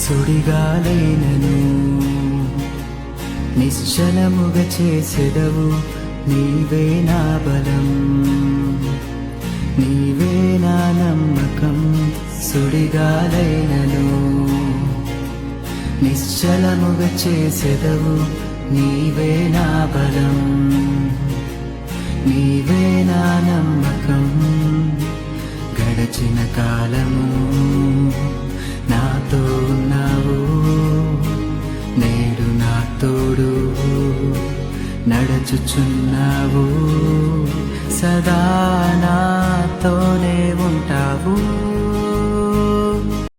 సుడిగాలైనను నిశ్చలముగా చేసెదవు. నీవే నా బలం, నీవే నా నమ్మకం. సుడిగాలైనను నిశ్చలముగా చేసెదవు. నీవే నా బలం, నీవే నా నమ్మకం. గడచిన కాలము నాతో ఉన్నావు, నేడు నా తోడు నడుచుచున్నావు. సదా నాతోనే ఉంటావు.